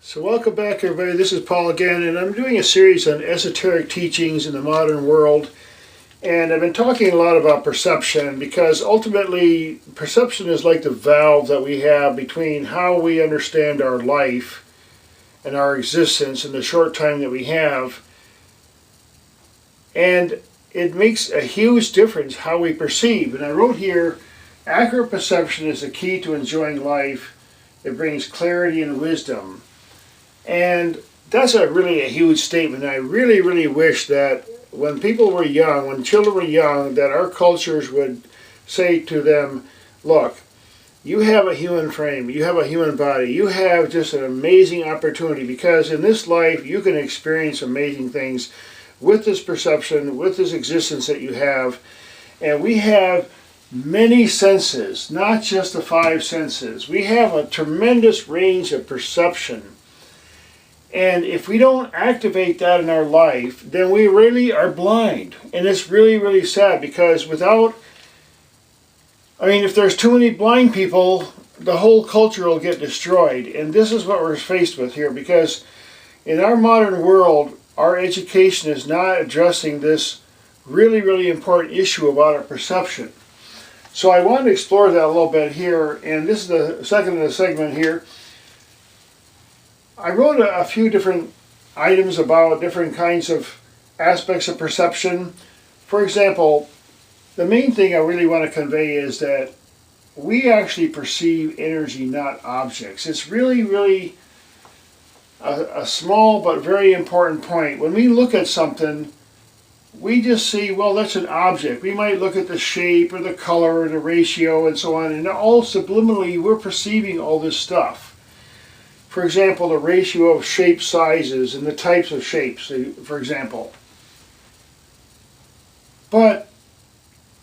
So welcome back everybody, this is Paul again, and I'm doing a series on esoteric teachings in the modern world. And I've been talking a lot about perception because ultimately perception is like the valve that we have between how we understand our life and our existence in the short time that we have. And it makes a huge difference how we perceive. And I wrote here, accurate perception is the key to enjoying life. It brings clarity and wisdom. And that's really a huge statement. I really wish that when people were young, when children were young, that our cultures would say to them, look, you have a human frame, you have a human body, you have just an amazing opportunity, because in this life you can experience amazing things with this perception, with this existence that you have. And we have many senses, not just the five senses. We have a tremendous range of perception. And if we don't activate that in our life, then we really are blind. And it's really sad, because if there's too many blind people, the whole culture will get destroyed. And this is what we're faced with here, because in our modern world, our education is not addressing this really important issue about our perception. So I want to explore that a little bit here, and this is the second in the segment here. I wrote a few different items about different kinds of aspects of perception. For example, the main thing I really want to convey is that we actually perceive energy, not objects. It's really a small but very important point. When we look at something, we just see, well, that's an object. We might look at the shape or the color or the ratio and so on, and all subliminally we're perceiving all this stuff. For example, the ratio of shape sizes and the types of shapes, for example. But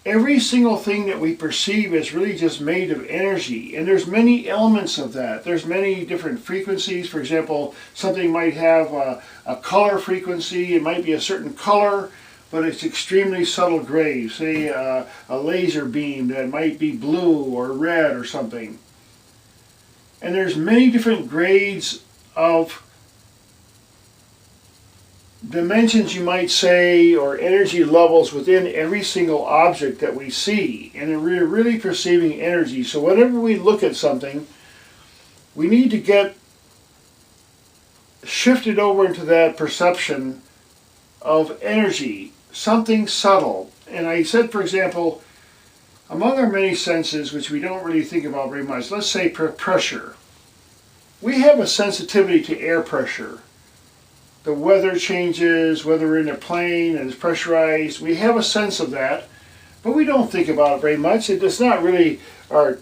every single thing that we perceive is really just made of energy, and there's many elements of that. There's many different frequencies. For example, something might have a color frequency. It might be a certain color, but it's extremely subtle gray. Say a laser beam that might be blue or red or something. And there's many different grades of dimensions, you might say, or energy levels within every single object that we see. And we're really perceiving energy. So whenever we look at something, we need to get shifted over into that perception of energy, something subtle. And I said, for example, among our many senses, which we don't really think about very much, let's say pressure. We have a sensitivity to air pressure. The weather changes, whether we're in a plane and it's pressurized, we have a sense of that, but we don't think about it very much. It's not really our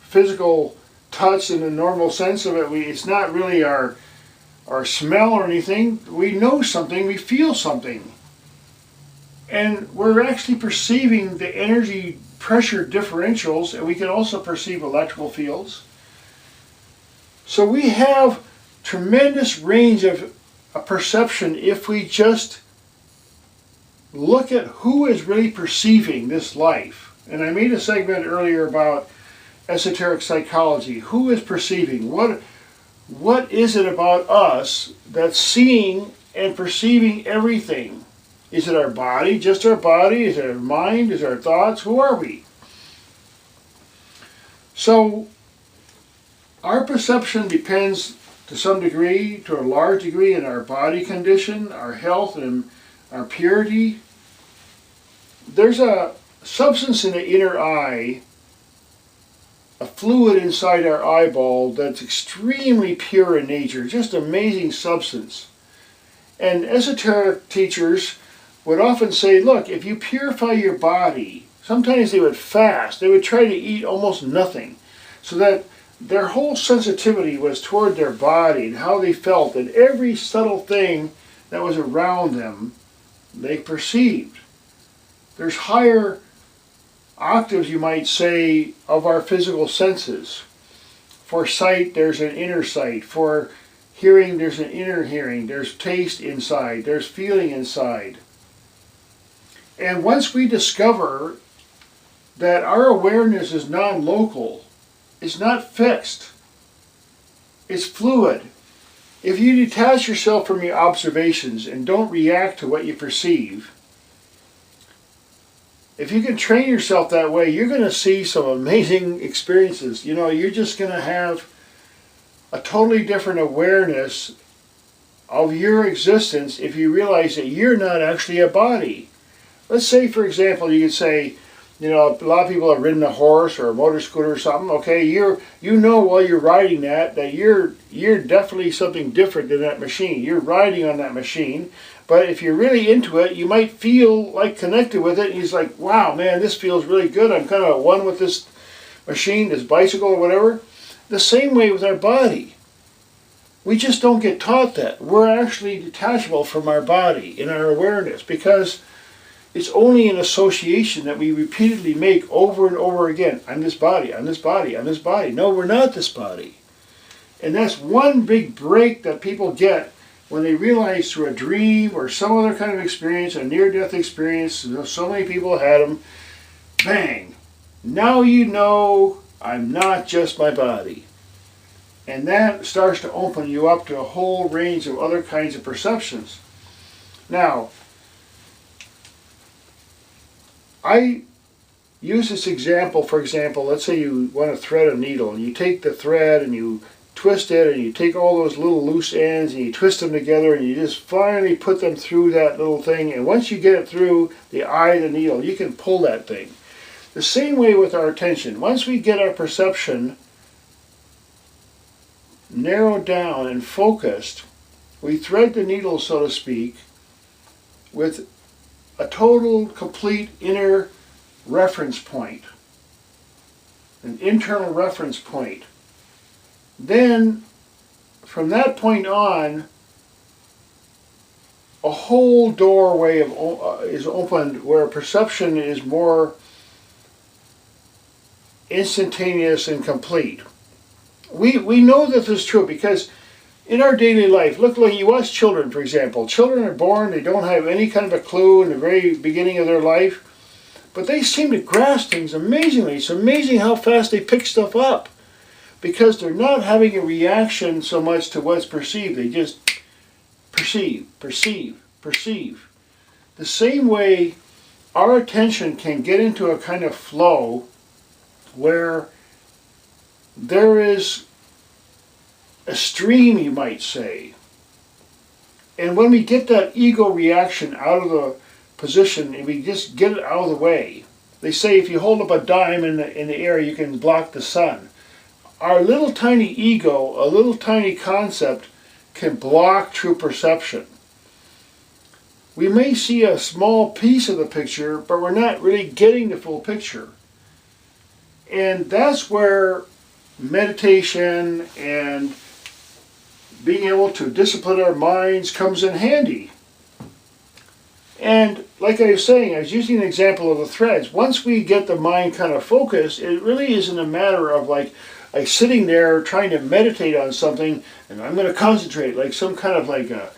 physical touch in the normal sense of it. It's not really our smell or anything. We know something, we feel something. And we're actually perceiving the energy pressure differentials, and we can also perceive electrical fields. So we have tremendous range of perception if we just look at who is really perceiving this life. And I made a segment earlier about esoteric psychology. Who is perceiving? What is it about us that's seeing and perceiving everything? Is it our body, just our body? Is it our mind? Is it our thoughts? Who are we? So our perception depends to some degree, to a large degree, in our body condition, our health, and our purity. There's a substance in the inner eye, a fluid inside our eyeball that's extremely pure in nature, just amazing substance. And esoteric teachers would often say, look, if you purify your body, sometimes they would fast, they would try to eat almost nothing, so that their whole sensitivity was toward their body and how they felt, and every subtle thing that was around them, they perceived. There's higher octaves, you might say, of our physical senses. For sight, there's an inner sight. For hearing, there's an inner hearing. There's taste inside. There's feeling inside. And once we discover that our awareness is non-local, it's not fixed, it's fluid, If you detach yourself from your observations and don't react to what you perceive, if you can train yourself that way, you're going to see some amazing experiences. You know, you're just going to have a totally different awareness of your existence if you realize that you're not actually a body. Let's say, for example, you could say, you know, a lot of people have ridden a horse or a motor scooter or something. Okay, you know while you're riding that you're definitely something different than that machine. You're riding on that machine. But if you're really into it, you might feel like connected with it. And he's like, wow, man, this feels really good. I'm kind of one with this machine, this bicycle or whatever. The same way with our body. We just don't get taught that. We're actually detachable from our body in our awareness because it's only an association that we repeatedly make over and over again. I'm this body, I'm this body, I'm this body. No, we're not this body. And that's one big break that people get when they realize through a dream or some other kind of experience, a near-death experience, you know, so many people had them, bang, now you know I'm not just my body. And that starts to open you up to a whole range of other kinds of perceptions. Now, I use this example, for example, let's say you want to thread a needle, and you take the thread and you twist it, and you take all those little loose ends and you twist them together, and you just finally put them through that little thing, and once you get it through the eye of the needle, you can pull that thing. The same way with our attention. Once we get our perception narrowed down and focused, we thread the needle, so to speak, with a total, complete inner reference point, an internal reference point. Then, from that point on, a whole doorway is opened where perception is more instantaneous and complete. We know that this is true because in our daily life, look like you watch children, for example. Children are born, they don't have any kind of a clue in the very beginning of their life, but they seem to grasp things amazingly. It's amazing how fast they pick stuff up because they're not having a reaction so much to what's perceived. They just perceive, perceive, perceive. The same way our attention can get into a kind of flow where there is a stream, you might say. And when we get that ego reaction out of the position and we just get it out of the way, they say if you hold up a dime in the air, you can block the sun. Our little tiny ego, a little tiny concept, can block true perception. We may see a small piece of the picture, but we're not really getting the full picture. And that's where meditation and being able to discipline our minds comes in handy. And like I was saying, I was using an example of the threads. Once we get the mind kind of focused, it really isn't a matter of like sitting there trying to meditate on something and I'm going to concentrate like some kind of like a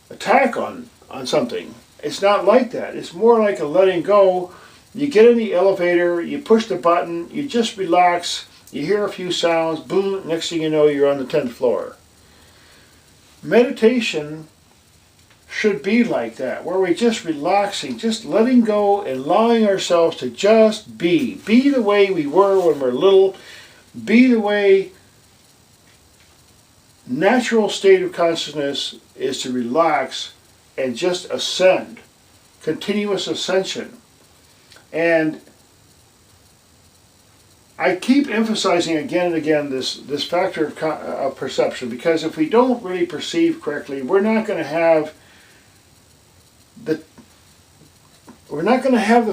attack on something. It's not like that. It's more like a letting go. You get in the elevator, you push the button, you just relax, you hear a few sounds, boom, next thing you know you're on the 10th floor. Meditation should be like that, where we're just relaxing, just letting go and allowing ourselves to just be. Be the way we were when we were little. Be the way natural state of consciousness is to relax and just ascend. Continuous ascension. And I keep emphasizing again and again this factor of perception, because if we don't really perceive correctly, we're not going to have the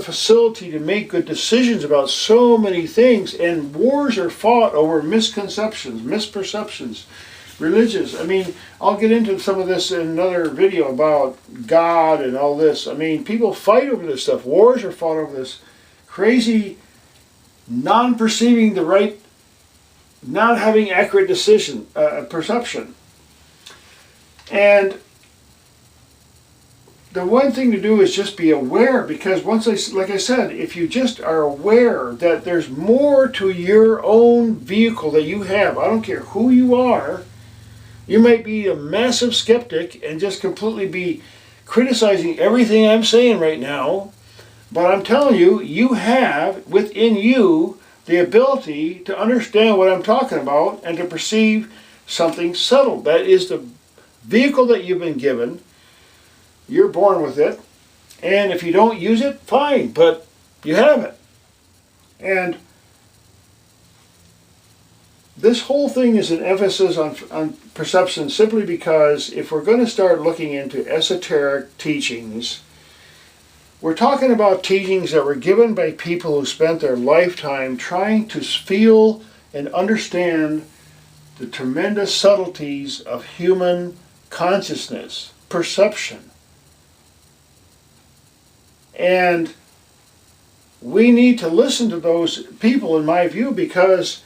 facility to make good decisions about so many things, and wars are fought over misconceptions, misperceptions, religious. I mean, I'll get into some of this in another video about God and all this. I mean, people fight over this stuff. Wars are fought over this crazy non-perceiving the right, not having accurate perception. And the one thing to do is just be aware, because like I said, if you just are aware that there's more to your own vehicle that you have, I don't care who you are, You might be a massive skeptic and just completely be criticizing everything I'm saying right now, but I'm telling you, you have within you the ability to understand what I'm talking about and to perceive something subtle. That is the vehicle that you've been given. You're born with it, and if you don't use it, fine, but you have it. And this whole thing is an emphasis on perception simply because if we're going to start looking into esoteric teachings, we're talking about teachings that were given by people who spent their lifetime trying to feel and understand the tremendous subtleties of human consciousness, perception. And we need to listen to those people, in my view, because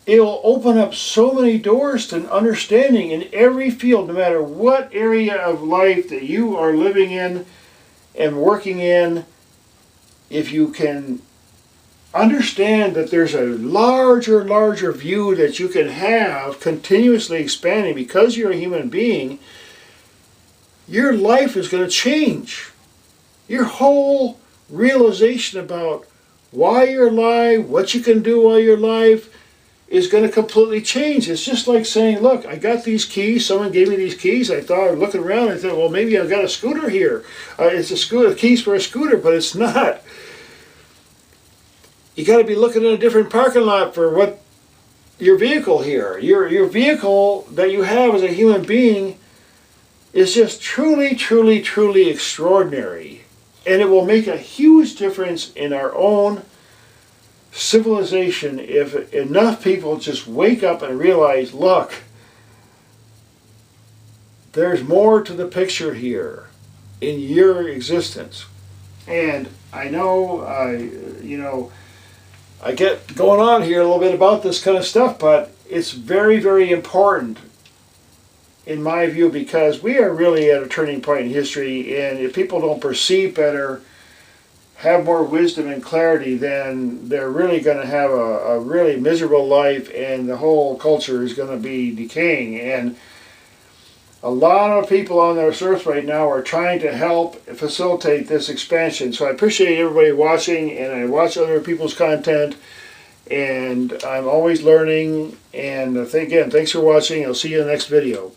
it'll open up so many doors to understanding in every field, no matter what area of life that you are living in and working in. If you can understand that there's a larger view that you can have continuously expanding because you're a human being, your life is going to change. Your whole realization about why you're alive, what you can do while you're alive, is going to completely change. It's just like saying, look, I got these keys, someone gave me these keys, I thought, looking around, I thought, well, maybe I've got a scooter here. It's a scooter, keys for a scooter, but it's not. You got to be looking in a different parking lot for what your vehicle here. Your vehicle that you have as a human being is just truly extraordinary. And it will make a huge difference in our own civilization if enough people just wake up and realize, look, there's more to the picture here in your existence. And I know, I get going on here a little bit about this kind of stuff, but it's very important in my view, because we are really at a turning point in history, and if people don't perceive better, have more wisdom and clarity, then they're really going to have a really miserable life, and the whole culture is going to be decaying. And a lot of people on this earth right now are trying to help facilitate this expansion. So I appreciate everybody watching, and I watch other people's content, and I'm always learning. And again, thanks for watching. I'll see you in the next video.